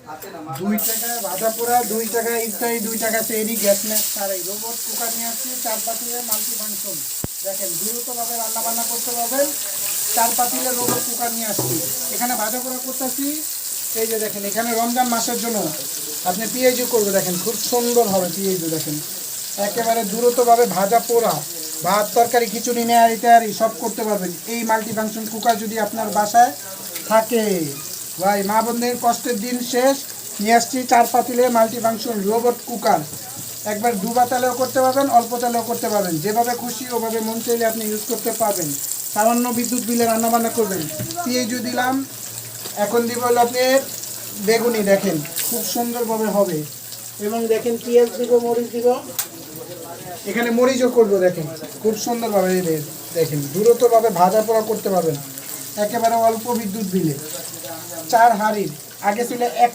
2 টাকা ভাজা পোড়া, 2 টাকা ইফতারি, 2 টাকা তেরি, গ্যাস ম্যাচ ছাড়াই রোবট কুকার নিয়ে আসছি 4 পাতিলের মাল্টি ফাংশন। দেখেন দ্রুতভাবে রান্না বান্না করতে পারবেন। 4 পাতিলের রোবট কুকার নিয়ে আসছি। এখানে ভাজা পোড়া করতেছি। এই যে দেখেন এখানে রমজান মাসের জন্য আপনি পিএইচও করবে, দেখেন খুব সুন্দর হবে পিএইচও। দেখেন একেবারে দ্রুতভাবে ভাজা পোড়া, ভাত তরকারি খিচুড়ি নেয়ারি তেয়ারি সব করতে পারবেন এই মাল্টি ফাংশন কুকার যদি আপনার বাসায় থাকে। ভাই মা বোনদের কষ্টের দিন শেষ, নিয়ে আসছি 4 পাতিলে মাল্টি ফাংশন রোবট কুকার। একবার ডুবা তেলেও করতে পারবেন, অল্প তেলেও করতে পারবেন, যেভাবে খুশি ওভাবে মন চাইলে আপনি ইউজ করতে পারবেন। সামান্য বিদ্যুৎ বিলে রান্নাবান্না করবেন। পেঁয়াজও দিলাম, এখন দিব হলো আপনার বেগুনি। দেখেন খুব সুন্দরভাবে হবে। এবং দেখেন পেঁয়াজ দিব, মরিচ দিব, এখানে মরিচও করবো। দেখেন খুব সুন্দরভাবে দেখেন দ্রুতভাবে ভাজা পোড়া করতে পারবেন একেবারে অল্প বিদ্যুৎ বিলে। 4 হাঁড়ির আগে ছিল 1